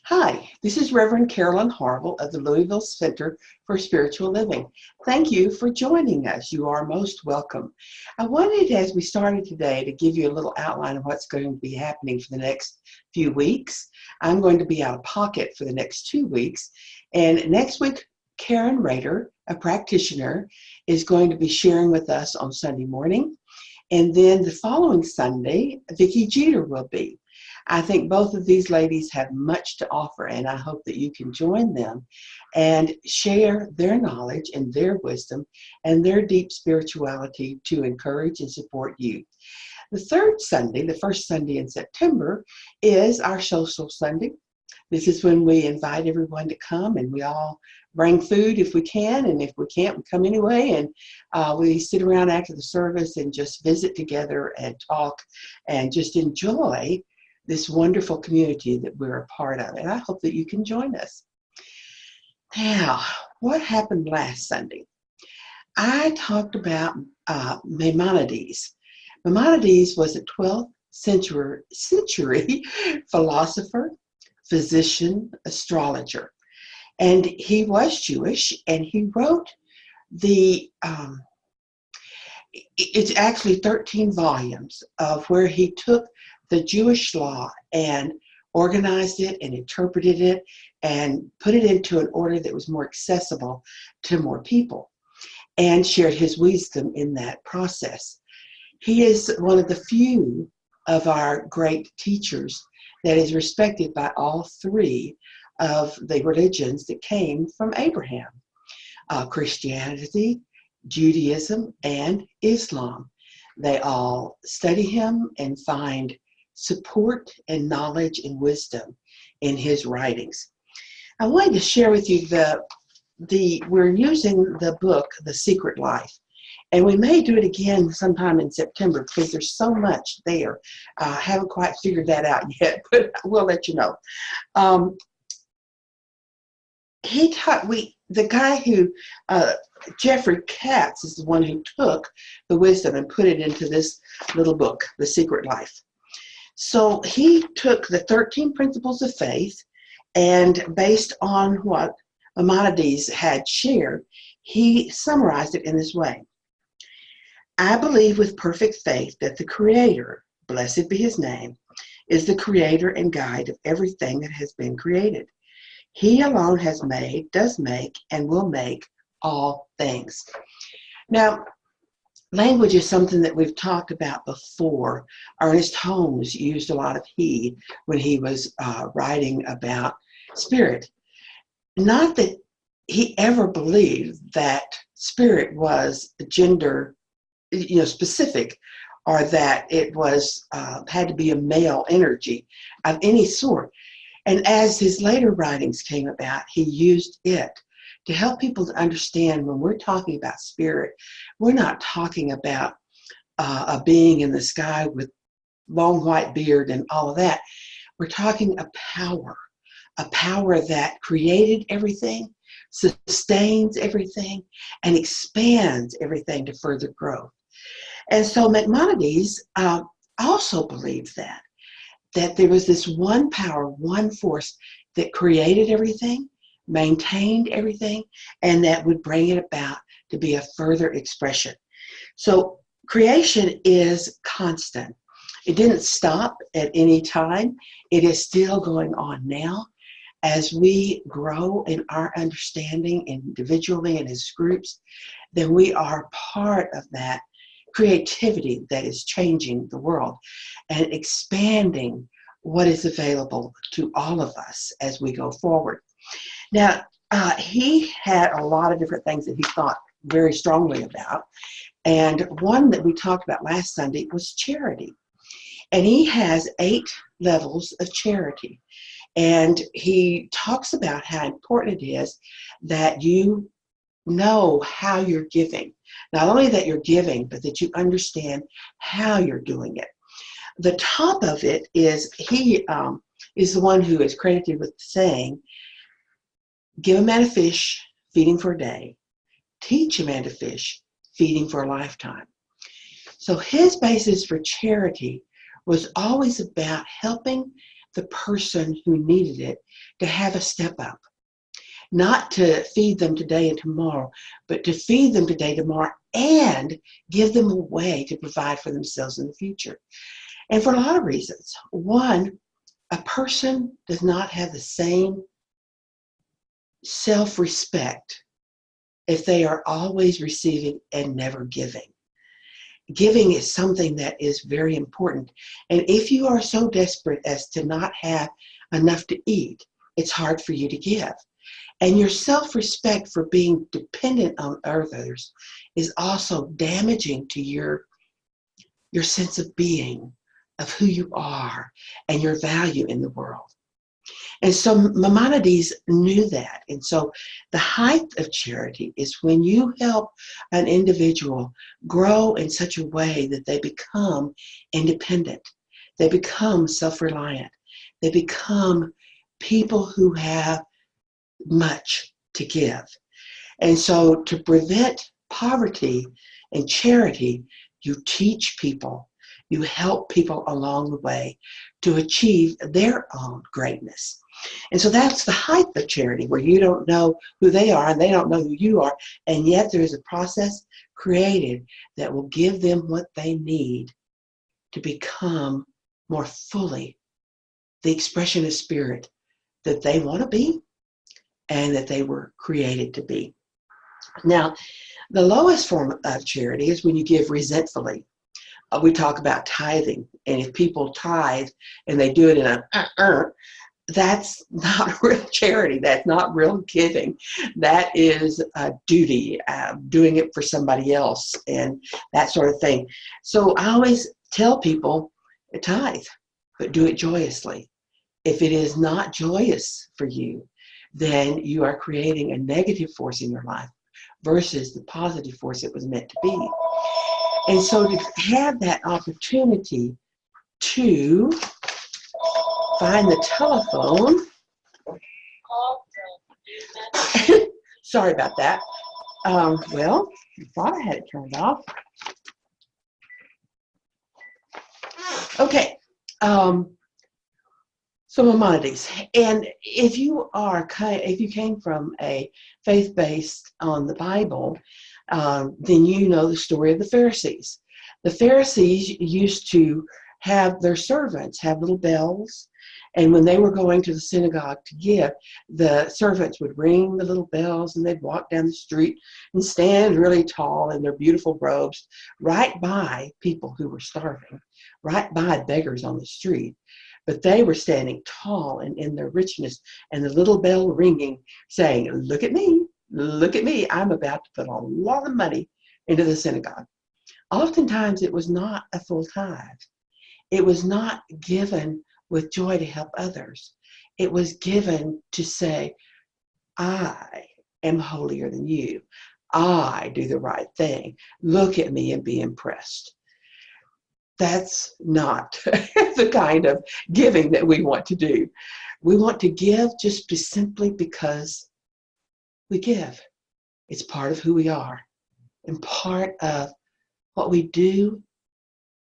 Hi, this is Reverend Carolyn Harvill of the Louisville Center for Spiritual Living. Thank you for joining us. You are most welcome. I wanted, as we started today, to give you a little outline of what's going to be happening for the next few weeks. I'm going to be out of pocket for the next 2 weeks. And next week, Karen Rader, a practitioner, is going to be sharing with us on Sunday morning. And then the following Sunday, Vicki Jeter will be. I think both of these ladies have much to offer, and I hope that you can join them and share their knowledge and their wisdom and their deep spirituality to encourage and support you. The third Sunday, the first Sunday in September, is our social Sunday. This is when we invite everyone to come, and we all bring food if we can, and if we can't, we come anyway, and we sit around after the service and just visit together and talk and just enjoy this wonderful community that we're a part of. And I hope that you can join us. Now, what happened last Sunday? I talked about Maimonides. Maimonides was a 12th century philosopher, physician, astrologer. And he was Jewish, and he wrote it's actually 13 volumes of where he took the Jewish law and organized it and interpreted it and put it into an order that was more accessible to more people, and shared his wisdom in that process. He is one of the few of our great teachers that is respected by all three of the religions that came from Abraham: Christianity, Judaism, and Islam. They all study him and find support and knowledge and wisdom in his writings. I wanted to share with you we're using the book, The Secret Life. And we may do it again sometime in September because there's so much there. I haven't quite figured that out yet, but we'll let you know. The guy who, Jeffrey Katz, is the one who took the wisdom and put it into this little book, The Secret Life. So he took the 13 principles of faith, and based on what Maimonides had shared, he summarized it in this way. I believe with perfect faith that the Creator, blessed be his name, is the creator and guide of everything that has been created. He alone has made, does make, and will make all things. Now, language is something that we've talked about before. Ernest Holmes used a lot of he when he was writing about spirit. Not that he ever believed that spirit was gender, specific, or that it was had to be a male energy of any sort. And as his later writings came about, he used it to help people to understand when we're talking about spirit, we're not talking about a being in the sky with long white beard and all of that. We're talking a power that created everything, sustains everything, and expands everything to further growth. And so Maimonides also believed that there was this one power, one force that created everything, maintained everything, and that would bring it about to be a further expression. So creation is constant. It didn't stop at any time. It is still going on now. As we grow in our understanding individually and as groups, then we are part of that creativity that is changing the world and expanding what is available to all of us as we go forward. Now, he had a lot of different things that he thought very strongly about. And one that we talked about last Sunday was charity. And he has 8 levels of charity. And he talks about how important it is that you know how you're giving. Not only that you're giving, but that you understand how you're doing it. The top of it is he is the one who is credited with saying, give a man a fish, feed him for a day. Teach a man to fish, feed him for a lifetime. So his basis for charity was always about helping the person who needed it to have a step up. Not to feed them today and tomorrow, but to feed them today, tomorrow, and give them a way to provide for themselves in the future. And for a lot of reasons. One, a person does not have the same self-respect if they are always receiving and never giving. Giving is something that is very important. And if you are so desperate as to not have enough to eat, it's hard for you to give. And your self-respect for being dependent on others is also damaging to your sense of being, of who you are, and your value in the world. And so Maimonides knew that. And so the height of charity is when you help an individual grow in such a way that they become independent. They become self-reliant. They become people who have much to give. And so to prevent poverty and charity, you teach people, you help people along the way to achieve their own greatness. And so that's the height of charity, where you don't know who they are and they don't know who you are, and yet there is a process created that will give them what they need to become more fully the expression of spirit that they want to be and that they were created to be. Now, the lowest form of charity is when you give resentfully. We talk about tithing, and if people tithe and they do it in a that's not real charity. That's not real giving. That is a duty, doing it for somebody else and that sort of thing. So I always tell people, tithe, but do it joyously. If it is not joyous for you, then you are creating a negative force in your life versus the positive force it was meant to be. And so to have that opportunity to find the telephone. Sorry about that. Well, I thought I had it turned off. Okay. So Maimonides, and if you came from a faith based on the Bible, then you know the story of the Pharisees. The Pharisees used to have their servants have little bells, and when they were going to the synagogue to give, the servants would ring the little bells, and they'd walk down the street and stand really tall in their beautiful robes right by people who were starving, right by beggars on the street. But they were standing tall and in their richness, and the little bell ringing, saying, look at me, I'm about to put a lot of money into the synagogue. Oftentimes it was not a full tithe. It was not given with joy to help others. It was given to say, I am holier than you. I do the right thing. Look at me and be impressed. That's not the kind of giving that we want to do. We want to give just simply because we give. It's part of who we are and part of what we do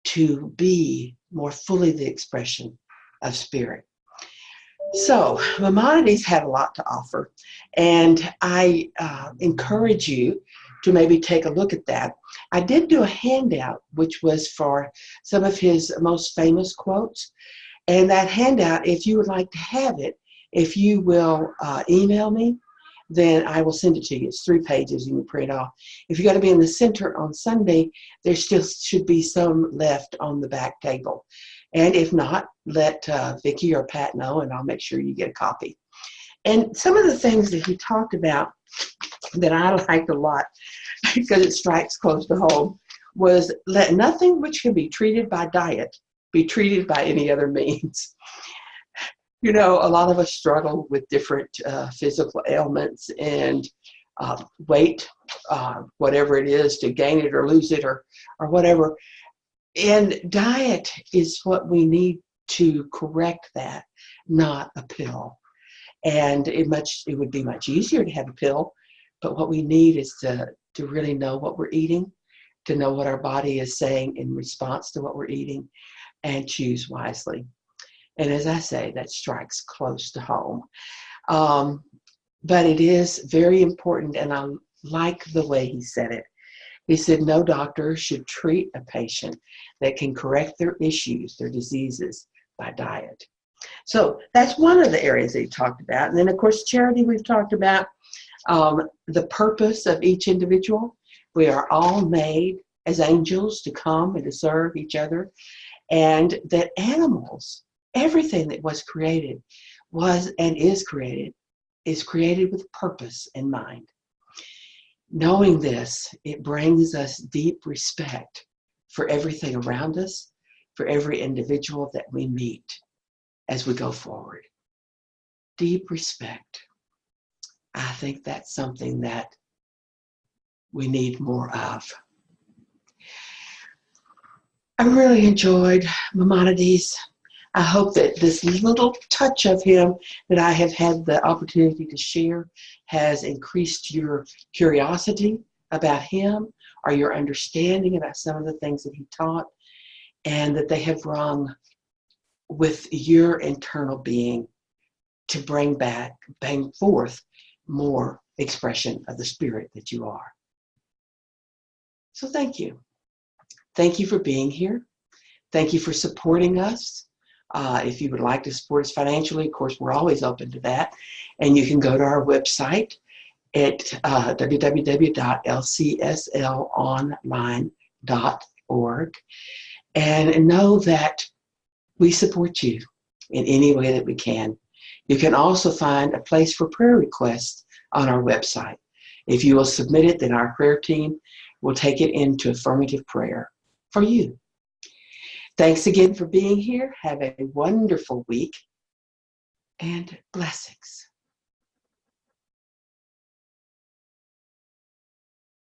to be more fully the expression of spirit. So Maimonides had a lot to offer, and I encourage you to maybe take a look at that. I did do a handout which was for some of his most famous quotes, and that handout, if you would like to have it, if you will email me, then I will send it to you. It's 3 pages. You can print it off. If you're going to be in the center on Sunday, there still should be some left on the back table. And if not, let Vicki or Pat know, and I'll make sure you get a copy. And some of the things that he talked about that I liked a lot, because it strikes close to home, was let nothing which can be treated by diet be treated by any other means. You know, a lot of us struggle with different physical ailments and weight, whatever it is, to gain it or lose it or whatever. And diet is what we need to correct that, not a pill. And it would be much easier to have a pill, but what we need is to really know what we're eating, to know what our body is saying in response to what we're eating, and choose wisely. And as I say, that strikes close to home. But it is very important, and I like the way he said it. He said no doctor should treat a patient that can correct their issues, their diseases, by diet. So that's one of the areas that he talked about. And then, of course, charity we've talked about. The purpose of each individual. We are all made as angels to come and to serve each other. And that animals, everything that was created was and is created with purpose in mind. Knowing this, it brings us deep respect for everything around us, for every individual that we meet as we go forward. Deep respect. I think that's something that we need more of. I really enjoyed Maimonides. I hope that this little touch of him that I have had the opportunity to share has increased your curiosity about him or your understanding about some of the things that he taught, and that they have rung with your internal being to bring forth more expression of the spirit that you are. So thank you. Thank you for being here. Thank you for supporting us. If you would like to support us financially, of course, we're always open to that. And you can go to our website at www.lcslonline.org and know that we support you in any way that we can. You can also find a place for prayer requests on our website. If you will submit it, then our prayer team will take it into affirmative prayer for you. Thanks again for being here. Have a wonderful week and blessings.